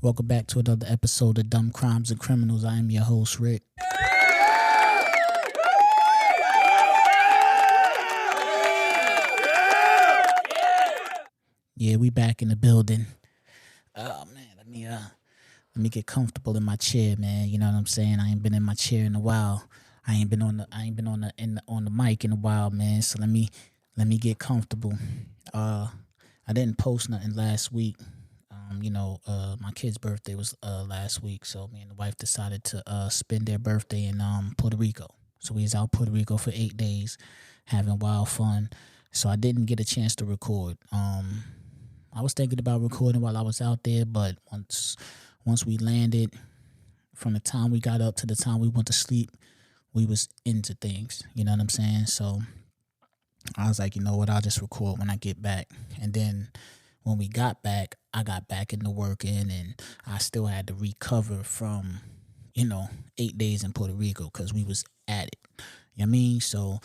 Welcome back to another episode of Dumb Crimes and Criminals. I am your host, Rick. Yeah, we back in the building. Oh man, let me get comfortable in my chair, man. You know what I'm saying? I ain't been in my chair in a while. I ain't been on the mic in a while, man. So let me get comfortable. I didn't post nothing last week. My kid's birthday was last week, so me and the wife decided to spend their birthday in Puerto Rico. So we was out Puerto Rico for 8 days, having wild fun. So I didn't get a chance to record. I was thinking about recording while I was out there, but once we landed, from the time we got up to the time we went to sleep, we was into things. You know what I'm saying? So I was like, you know what? I'll just record when I get back. And then when we got back, I got back into working, and I still had to recover from, 8 days in Puerto Rico because we was at it. You know what I mean? So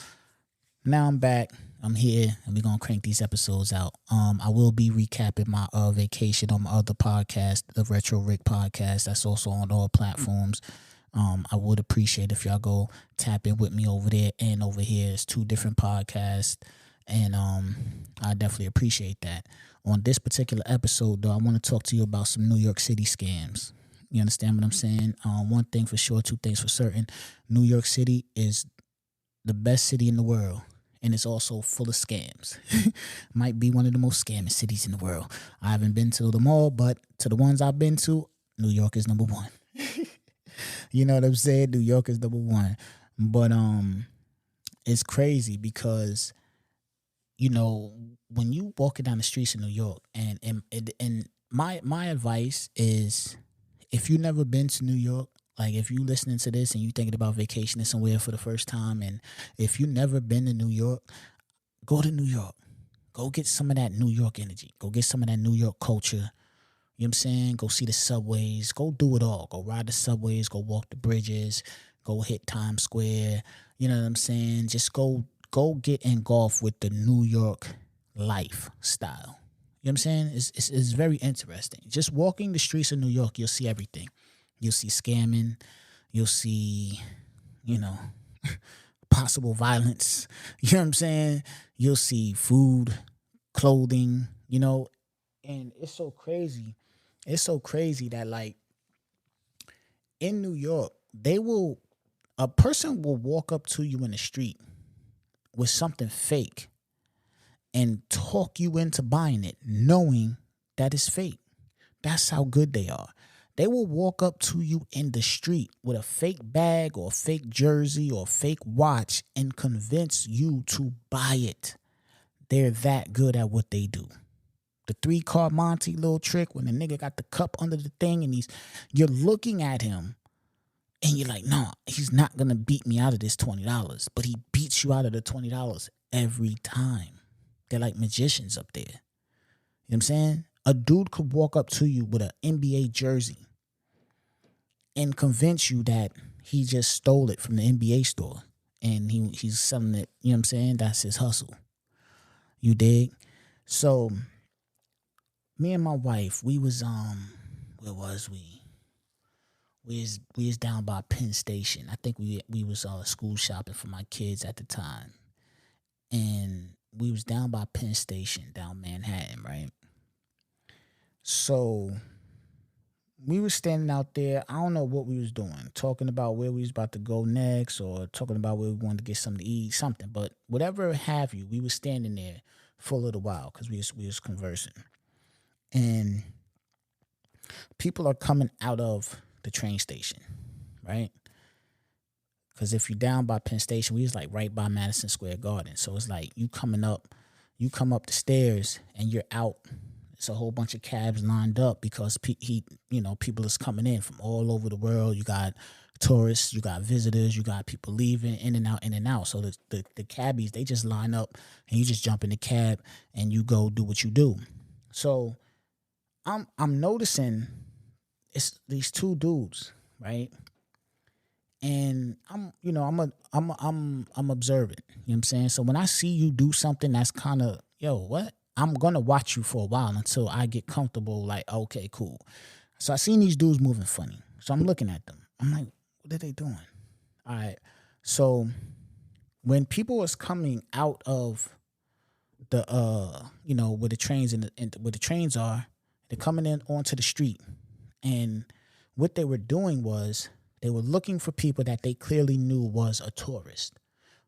now I'm back. I'm here, and we're going to crank these episodes out. I will be recapping my vacation on my other podcast, the Retro Rick podcast. That's also on all platforms. I would appreciate if y'all go tap in with me over there and over here. It's 2 different podcasts, and I definitely appreciate that. On this particular episode, though, I want to talk to you about some New York City scams. You understand what I'm saying? One thing for sure, 2 things for certain. New York City is the best city in the world, and it's also full of scams. Might be one of the most scamming cities in the world. I haven't been to them all, but to the ones I've been to, New York is number 1. You know what I'm saying? New York is number 1. But it's crazy because, when you walking down the streets of New York, and my advice is, if you never been to New York, like if you listening to this and you thinking about vacationing somewhere for the first time, and if you never been to New York, go to New York. Go get some of that New York energy. Go get some of that New York culture. You know what I'm saying? Go see the subways. Go do it all. Go ride the subways. Go walk the bridges. Go hit Times Square. You know what I'm saying? Just go get engulfed with the New York lifestyle. You know what I'm saying? It's very interesting. Just walking the streets of New York, you'll see everything. You'll see scamming. You'll see, possible violence. You know what I'm saying? You'll see food, clothing, and it's so crazy. It's so crazy that, like, in New York, a person will walk up to you in the street with something fake and talk you into buying it, knowing that it's fake. That's how good they are. They will walk up to you in the street with a fake bag or a fake jersey or a fake watch and convince you to buy it. They're that good at what they do. The 3-card Monty little trick, when the nigga got the cup under the thing and you're looking at him and you're like, no, he's not going to beat me out of this $20. But he beats you out of the $20 every time. They're like magicians up there. You know what I'm saying? A dude could walk up to you with an NBA jersey and convince you that he just stole it from the NBA store and he's selling it. You know what I'm saying? That's his hustle. You dig? So me and my wife, we was where was we? We was down by Penn Station. I think we was school shopping for my kids at the time. And we was down by Penn Station, down Manhattan, right? So we were standing out there. I don't know what we was doing, talking about where we was about to go next, or talking about where we wanted to get something to eat, something. But whatever have you, we was standing there for a little while because we was conversing. And people are coming out of the train station, right? Because if you're down by Penn Station, we was like right by Madison Square Garden. So it's like you come up the stairs and you're out. It's a whole bunch of cabs lined up because people is coming in from all over the world. You got tourists, you got visitors, you got people leaving in and out. So the cabbies, they just line up and you just jump in the cab and you go do what you do. So I'm noticing it's these 2 dudes, right? And I'm observant. You know what I'm saying? So when I see you do something that's kind of, what? I'm going to watch you for a while until I get comfortable, like, okay, cool. So I seen these dudes moving funny. So I'm looking at them. I'm like, what are they doing? All right. So when people was coming out of the where the trains and where the trains are, they're coming in onto the street. And what they were doing was they were looking for people that they clearly knew was a tourist.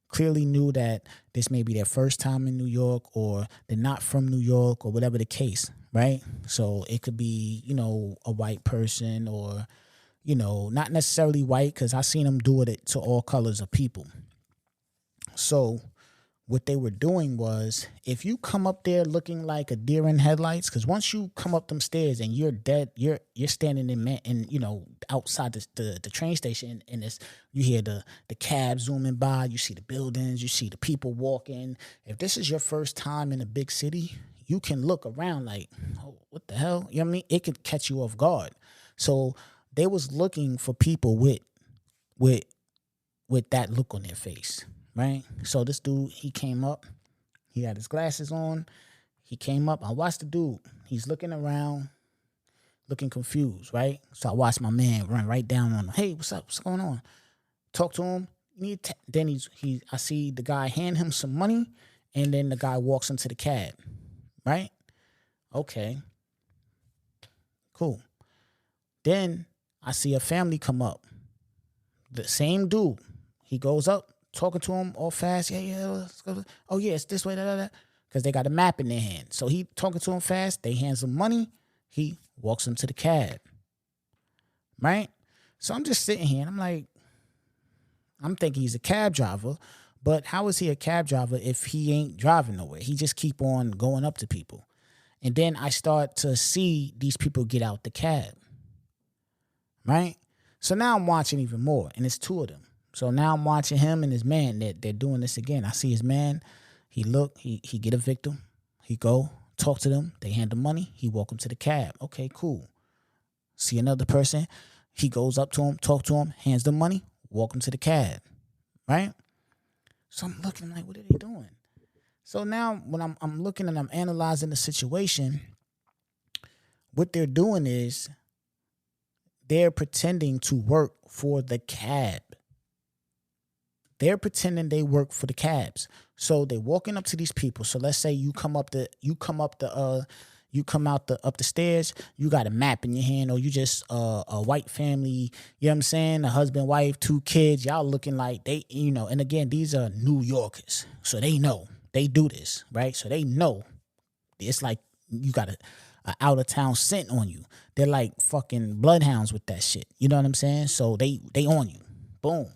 Clearly knew that this may be their first time in New York, or they're not from New York, or whatever the case, right? So it could be, a white person, or, not necessarily white, because I seen them do it to all colors of people. So what they were doing was, if you come up there looking like a deer in headlights, because once you come up them stairs and you're dead, you're standing outside the train station, and you hear the cabs zooming by, you see the buildings, you see the people walking. If this is your first time in a big city, you can look around like, oh, what the hell? You know what I mean? It could catch you off guard. So they was looking for people with that look on their face. Right? So this dude, he came up. He had his glasses on. He came up. I watched the dude. He's looking around, looking confused, right? So I watched my man run right down on him. Hey, what's up? What's going on? Talk to him. Then I see the guy hand him some money, and then the guy walks into the cab, right? Okay. Cool. Then I see a family come up. The same dude. He goes up, talking to him all fast. Yeah, let's go. Oh, yeah, it's this way, because they got a map in their hand. So he talking to him fast. They hands him money. He walks him to the cab. Right? So I'm just sitting here, and I'm thinking he's a cab driver, but how is he a cab driver if he ain't driving nowhere? He just keep on going up to people. And then I start to see these people get out the cab. Right? So now I'm watching even more, and it's two of them. So now I'm watching him and his man. They're doing this again. I see his man. He get a victim. He go talk to them. They hand him money. He walk him to the cab. Okay, cool. See another person. He goes up to him, talk to him, hands them money, walk him to the cab. Right? So I'm looking like, what are they doing? So now when I'm looking and I'm analyzing the situation, what they're doing is they're pretending to work for the cab. They're pretending they work for the cabs. So they're walking up to these people. So let's say you come out the stairs, you got a map in your hand, or you just a white family, you know what I'm saying? A husband, wife, 2 kids, y'all looking like they, and again, these are New Yorkers. So they know they do this, right? So they know it's like you got a out of town scent on you. They're like fucking bloodhounds with that shit. You know what I'm saying? So they on you. Boom.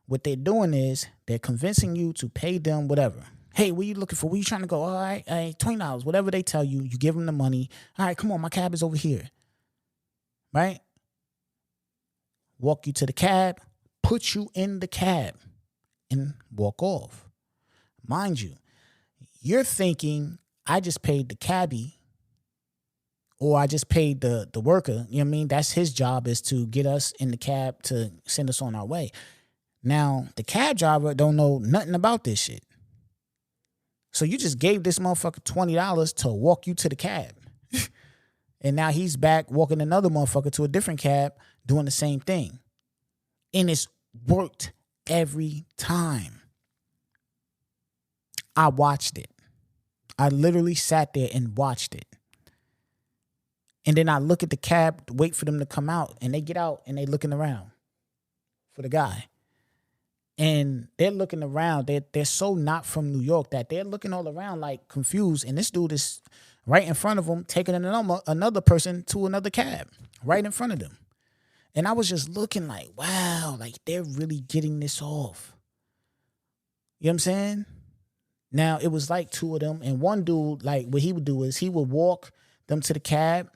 What they're doing is they're convincing you to pay them whatever. Hey, where you looking for? Where you trying to go? All right, $20. Whatever they tell you, you give them the money. All right, come on, my cab is over here. Right? Walk you to the cab, put you in the cab, and walk off. Mind you, you're thinking, I just paid the cabbie, or I just paid the worker. You know what I mean? That's his job, is to get us in the cab to send us on our way. Now, the cab driver don't know nothing about this shit. So you just gave this motherfucker $20 to walk you to the cab. And now he's back walking another motherfucker to a different cab doing the same thing. And it's worked every time. I watched it. I literally sat there and watched it. And then I look at the cab, wait for them to come out, and they get out and they looking around for the guy. And they're looking around. They're so not from New York that they're looking all around like confused. And this dude is right in front of them, taking another person to another cab right in front of them. And I was just looking like, wow, like they're really getting this off. You know what I'm saying? Now, it was like 2 of them. And one dude, like what he would do is he would walk them to the cab.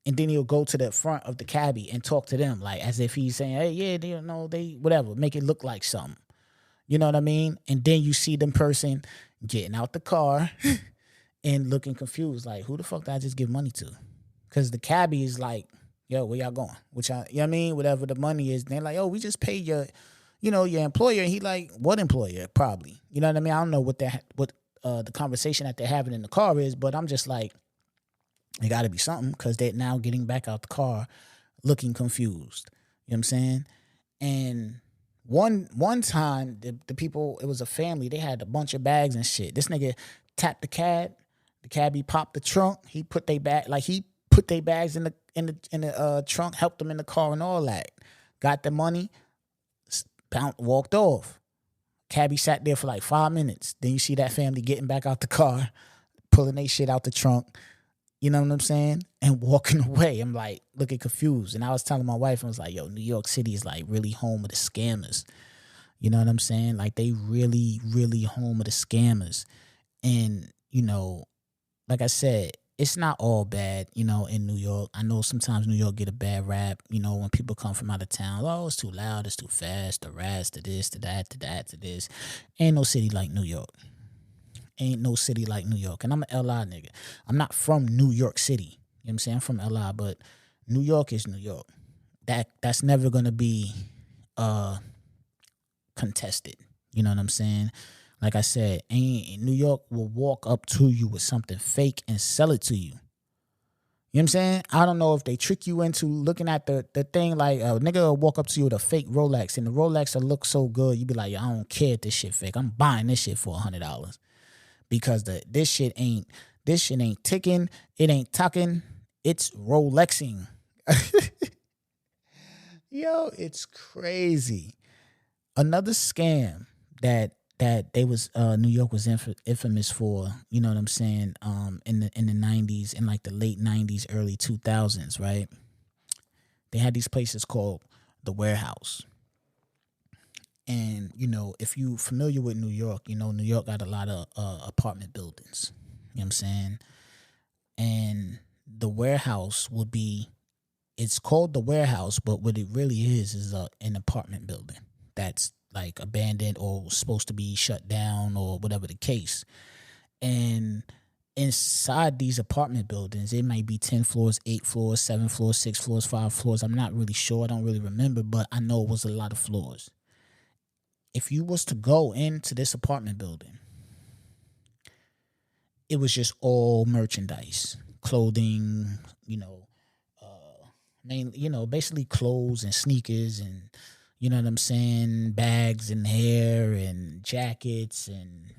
And then he'll go to the front of the cabbie and talk to them, like as if he's saying, hey, yeah, they don't know, they whatever, make it look like something. You know what I mean? And then you see them person getting out the car and looking confused, like, who the fuck did I just give money to? Because the cabbie is like, yo, where y'all going? Which I, you know what I mean? Whatever the money is. And they're like, oh, we just paid your employer. And he like, what employer? Probably. You know what I mean? I don't know what the conversation that they're having in the car is, but I'm just like, It got to be something because they're now getting back out the car looking confused. You know what I'm saying? And one time, the people, it was a family, they had a bunch of bags and shit. This nigga tapped the cabbie popped the trunk, he put they bags in the trunk, helped them in the car and all that. Got the money, walked off. Cabbie sat there for like 5 minutes. Then you see that family getting back out the car, pulling their shit out the trunk. You know what I'm saying? And walking away. I'm like looking confused. And I was telling my wife, I was like, yo, New York City is like really home of the scammers. You know what I'm saying? Like they really, really home of the scammers. And, you know, like I said, it's not all bad, you know, in New York. I know sometimes New York get a bad rap, you know, when people come from out of town. Oh, it's too loud, it's too fast, the rats, to this, to that, to that, to this. Ain't no city like New York. Ain't no city like New York. And I'm an LI nigga. I'm not from New York City. You know what I'm saying? I'm from LI, but New York is New York. That's never gonna be contested. You know what I'm saying? Like I said, New York will walk up to you with something fake and sell it to you. You know what I'm saying? I don't know if they trick you into looking at the thing, like a nigga will walk up to you with a fake Rolex and the Rolex will look so good, you be like, I don't care if this shit fake. I'm buying this shit for $100. Because this shit ain't ticking, it ain't tucking, it's Rolexing. Yo, it's crazy. Another scam that they was New York was infamous for, you know what I'm saying, in the 90s, in like the late 90s, early 2000s, right? They had these places called the Warehouse. And, you know, if you familiar with New York, you know, New York got a lot of apartment buildings. You know what I'm saying? And the Warehouse would be, it's called the Warehouse, but what it really is an apartment building that's like abandoned or supposed to be shut down or whatever the case. And inside these apartment buildings, it might be 10 floors, 8 floors, 7 floors, 6 floors, 5 floors. I'm not really sure. I don't really remember, but I know it was a lot of floors. If you was to go into this apartment building, it was just all merchandise, clothing, you know, basically clothes and sneakers and, you know what I'm saying, bags and hair and jackets and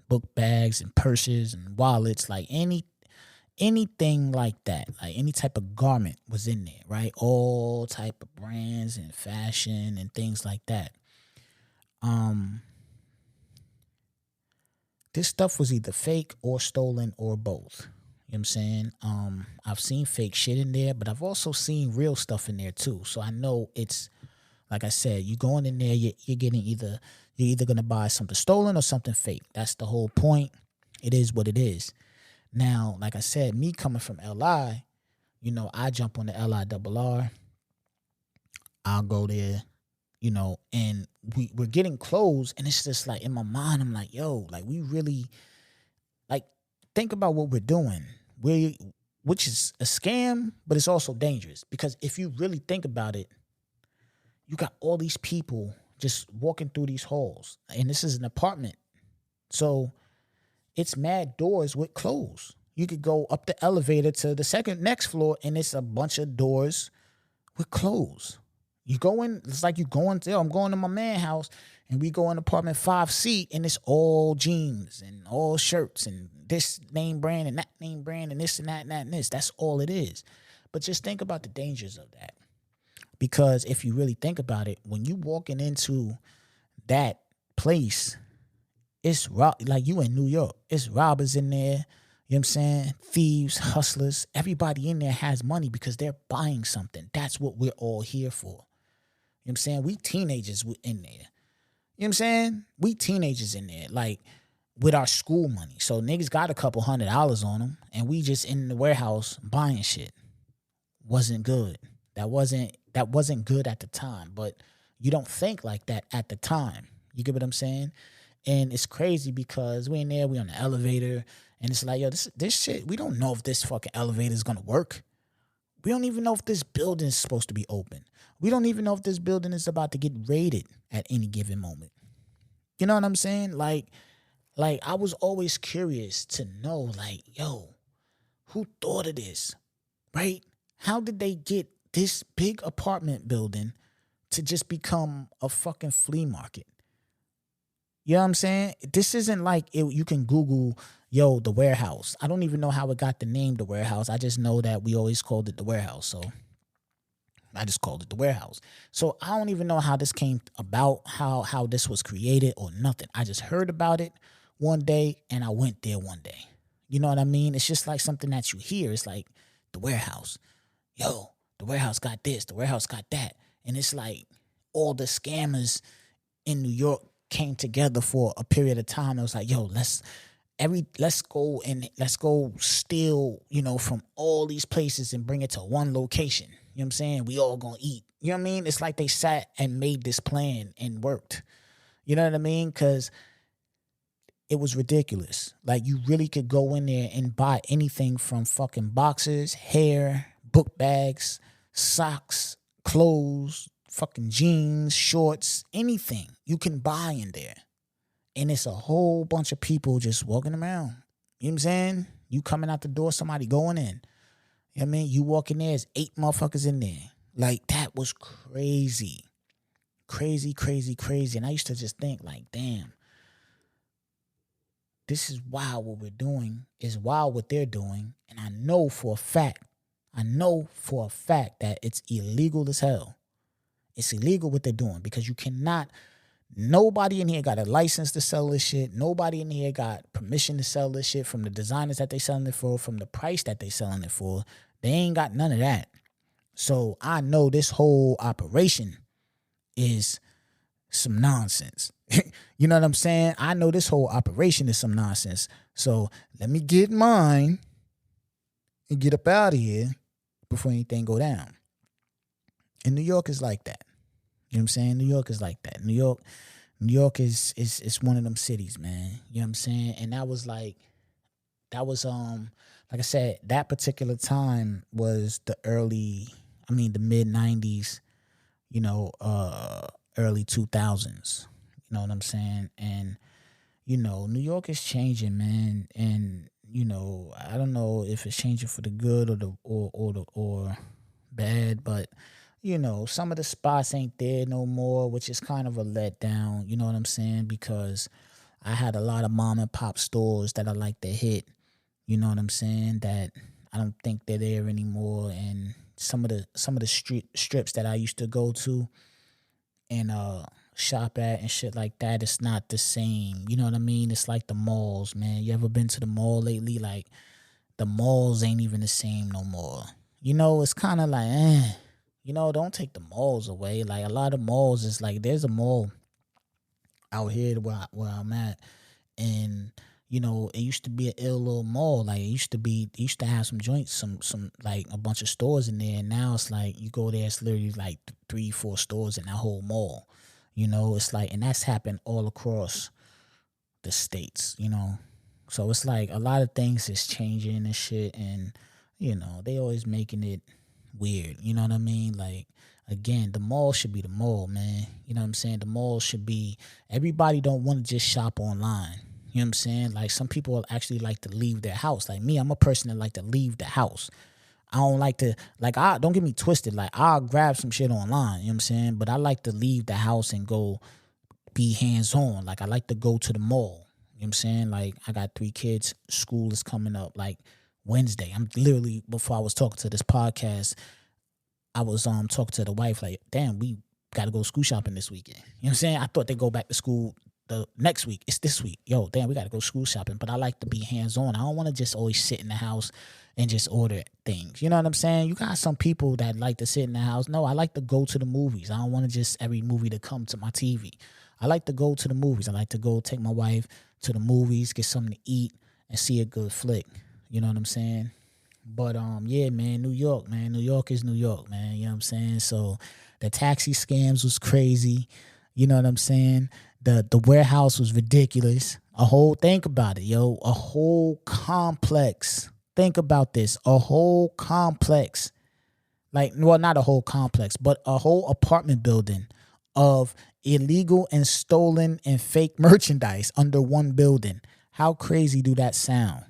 book bags and purses and wallets, like anything like that, like any type of garment was in there, right? All type of brands and fashion and things like that. This stuff was either fake or stolen or both. You know what I'm saying? I've seen fake shit in there, but I've also seen real stuff in there too. So I know it's, like I said, you going in there, you're getting you're either gonna buy something stolen or something fake. That's the whole point. It is what it is. Now, like I said, me coming from LI, you know, I jump on the LIRR. I'll go there, you know, and we're getting clothes, and it's just like in my mind, I'm like, yo, like we really, like, think about what we're doing, which is a scam, but it's also dangerous because if you really think about it, you got all these people just walking through these halls, and this is an apartment, so it's mad doors with clothes. You could go up the elevator to the next floor, and it's a bunch of doors with clothes. You go in, it's like you going to, I'm going to my man's house, and we go in apartment 5C, and it's all jeans and all shirts and this name brand and that name brand and this and that and that and this. That's all it is. But just think about the dangers of that. Because if you really think about it, when you walking into that place, it's like you in New York. It's robbers in there. You know what I'm saying? Thieves, hustlers. Everybody in there has money because they're buying something. That's what we're all here for. You know what I'm saying? We teenagers in there. You know what I'm saying? We teenagers in there, like, with our school money. So niggas got a couple $100 on them, and we just in the warehouse buying shit. Wasn't good. That wasn't good at the time, but you don't think like that at the time. You get what I'm saying? And it's crazy because we in there, we on the elevator, and it's like, yo, this shit, we don't know if this fucking elevator is gonna work. We don't even know if this building is supposed to be open. We don't even know if this building is about to get raided at any given moment. You know what I'm saying? Like I was always curious to know, like, yo, Who thought of this, right? How did they get this big apartment building to just become a fucking flea market? You know what I'm saying? This isn't like you can Google, yo, the warehouse. I don't even know how it got the name the warehouse. I just know that we always called it the warehouse. So I just called it the warehouse. So I don't even know how this came about, how this was created or nothing. I just heard about it one day and I went there one day. You know what I mean? It's just like something that you hear. It's like the warehouse. Yo, the warehouse got this. The warehouse got that. And it's like all the scammers in New York came together for a period of time. It was like, yo, let's go steal, from all these places and bring it to one location. You know what I'm saying? We all gonna eat. You know what I mean? It's like they sat and made this plan and worked. You know what I mean? Because it was ridiculous. Like, you really could go in there and buy anything from fucking boxers, hair, book bags, socks, clothes, fucking jeans, shorts, anything you can buy in there. And it's a whole bunch of people just walking around. You know what I'm saying? You coming out the door, somebody going in. You know what I mean? You walk in there, there's 8 motherfuckers in there. Like, that was crazy. Crazy, crazy, crazy. And I used to just think, like, damn, this is wild what we're doing. It's wild what they're doing. And I know for a fact that it's illegal as hell. It's illegal what they're doing because you cannot, nobody in here got a license to sell this shit. Nobody in here got permission to sell this shit from the designers that they selling it for, from the price that they selling it for. They ain't got none of that. So I know this whole operation is some nonsense. You know what I'm saying? I know this whole operation is some nonsense. So let me get mine and get up out of here before anything go down. And New York is like that. You know what I'm saying? New York is like that. New York is one of them cities, man. You know what I'm saying? And that was like I said, that particular time was the mid 90s, early 2000s. You know what I'm saying? And, New York is changing, man. And, I don't know if it's changing for the good or bad, but, some of the spots ain't there no more, which is kind of a letdown. You know what I'm saying? Because I had a lot of mom and pop stores that I like to hit. You know what I'm saying? That I don't think they're there anymore. And some of the street strips that I used to go to and shop at and shit like that, it's not the same. You know what I mean? It's like the malls, man. You ever been to the mall lately? Like, the malls ain't even the same no more. It's kind of like, don't take the malls away. Like, a lot of malls is like, there's a mall out here where I'm at, and it used to be an ill little mall. Like, it used to have some joints, some like a bunch of stores in there. And now it's like, you go there, it's literally like 3-4 stores in that whole mall. It's like, and that's happened all across the states, So it's like a lot of things is changing and shit, and, they always making it weird. You know what I mean? Like, again, the mall should be the mall, man. You know what I'm saying? The mall should be, everybody don't want to just shop online. You know what I'm saying? Like, some people actually like to leave their house. Like me, I'm a person that like to leave the house. I don't like to, don't get me twisted. Like, I'll grab some shit online, you know what I'm saying? But I like to leave the house and go be hands-on. Like, I like to go to the mall, you know what I'm saying? Like, I got 3 kids. School is coming up, like, Wednesday. I'm literally, before I was talking to this podcast, I was talking to the wife, like, damn, we got to go school shopping this weekend. You know what I'm saying? I thought they go back to school the next week. It's this week. Yo, damn, we got to go school shopping. But I like to be hands-on. I don't want to just always sit in the house and just order things. You know what I'm saying? You got some people that like to sit in the house. No, I like to go to the movies. I don't want to just every movie to come to my TV. I like to go to the movies. I like to go take my wife to the movies, get something to eat, and see a good flick. You know what I'm saying? But, yeah, man, New York, man. New York is New York, man. You know what I'm saying? So the taxi scams was crazy. You know what I'm saying? The warehouse was ridiculous. Think about it, yo. A whole complex. Think about this. A whole complex. Like, well, not a whole complex, but a whole apartment building of illegal and stolen and fake merchandise under one building. How crazy do that sound?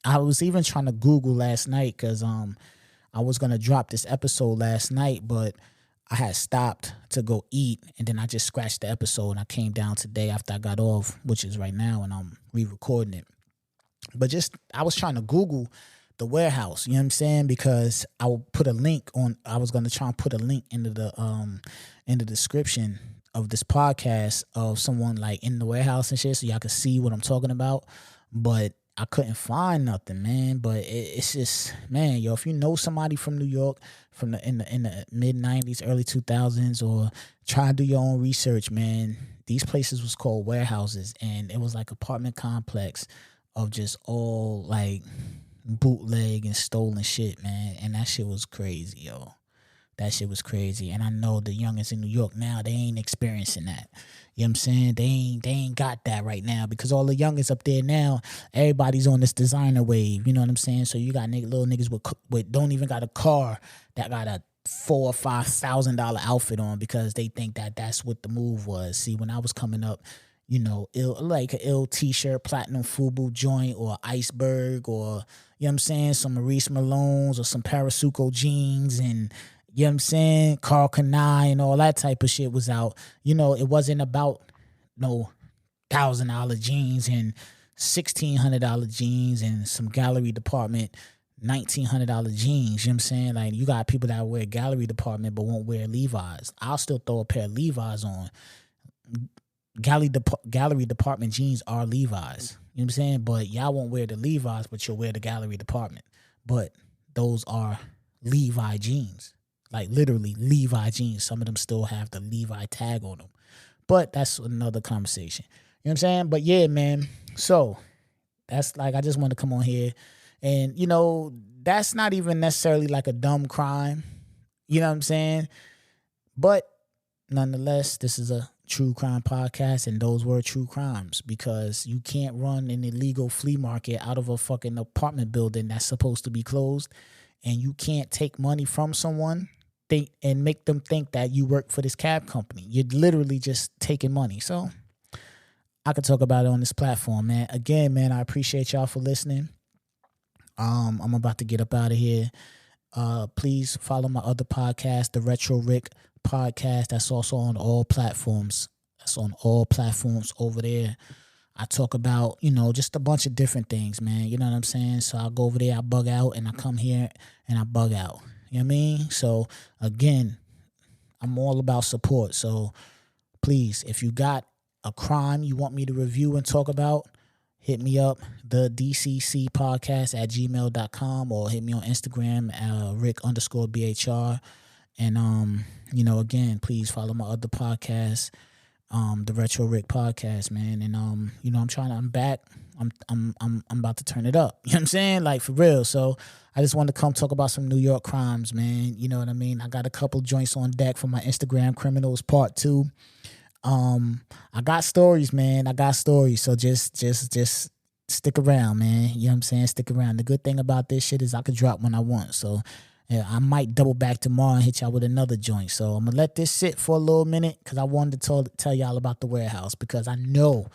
I was even trying to Google last night because I was gonna drop this episode last night, but I had stopped to go eat, and then I just scratched the episode, and I came down today after I got off, which is right now, and I'm re-recording it. But just I was trying to Google the warehouse, you know what I'm saying? Because I will put a link on. I was gonna try and put a link into the description of this podcast of someone like in the warehouse and shit, so y'all can see what I'm talking about. But I couldn't find nothing, man. But it's just, man, yo, if you know somebody from New York from in the mid '90s, early 2000s, or try to do your own research, man. These places was called warehouses, and it was like apartment complex of just all like bootleg and stolen shit, man. And that shit was crazy, yo. That shit was crazy. And I know the youngins in New York now, they ain't experiencing that. You know what I'm saying? They ain't got that right now because all the youngins up there now, everybody's on this designer wave. You know what I'm saying? So you got little niggas with don't even got a car that got a $4,000 or $5,000 outfit on because they think that that's what the move was. See, when I was coming up, you know, like an ill t-shirt, platinum FUBU joint, or iceberg, or, you know what I'm saying, some Maurice Malones or some Parasuco jeans, and you know what I'm saying, Carl Kanai and all that type of shit was out. You know, it wasn't about no $1,000 jeans and $1,600 jeans and some gallery department $1,900 jeans. You know what I'm saying? Like, you got people that wear gallery department but won't wear Levi's. I'll still throw a pair of Levi's on. Gallery department jeans are Levi's. You know what I'm saying? But y'all won't wear the Levi's, but you'll wear the gallery department. But those are Levi jeans. Like, literally Levi jeans. Some of them still have the Levi tag on them. But that's another conversation. You know what I'm saying? But yeah, man. So that's like, I just want to come on here. And, you know, that's not even necessarily like a dumb crime. You know what I'm saying? But nonetheless, this is a true crime podcast, and those were true crimes, because you can't run an illegal flea market out of a fucking apartment building that's supposed to be closed, and you can't take money from someone and make them think that you work for this cab company. You're literally just taking money. So I could talk about it on this platform, man. Again, man, I appreciate y'all for listening. I'm about to get up out of here. Please follow my other podcast, the Retro Rick podcast. That's also on all platforms. That's on all platforms over there. I talk about, you know, just a bunch of different things, man. You know what I'm saying? So I'll go over there, I bug out, and I come here and I bug out. You know what I mean? So again, I'm all about support. So please, if you got a crime you want me to review and talk about, hit me up, thedccpodcast at gmail.com, or hit me on Instagram, Rick_BHR. And, you know, again, please follow my other podcast, the Retro Rick podcast, man. And, you know, I'm back. I'm about to turn it up. You know what I'm saying? Like, for real. So I just wanted to come talk about some New York crimes, man. You know what I mean? I got a couple joints on deck for my Instagram Criminals Part 2. I got stories, man. I got stories. So just stick around, man. You know what I'm saying? Stick around. The good thing about this shit is I could drop when I want. So yeah, I might double back tomorrow and hit y'all with another joint. So I'm going to let this sit for a little minute because I wanted to tell y'all about the warehouse, because I know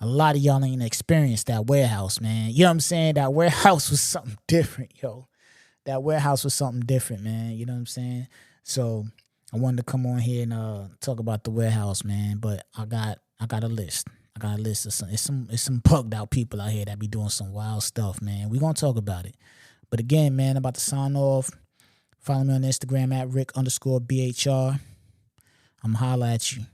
a lot of y'all ain't experienced that warehouse, man. You know what I'm saying? That warehouse was something different, yo. That warehouse was something different, man. You know what I'm saying? So I wanted to come on here and talk about the warehouse, man. But I got a list. I got a list of it's some bugged out people out here that be doing some wild stuff, man. We gonna talk about it. But again, man, I'm about to sign off. Follow me on Instagram at Rick_BHR. I'm holla at you.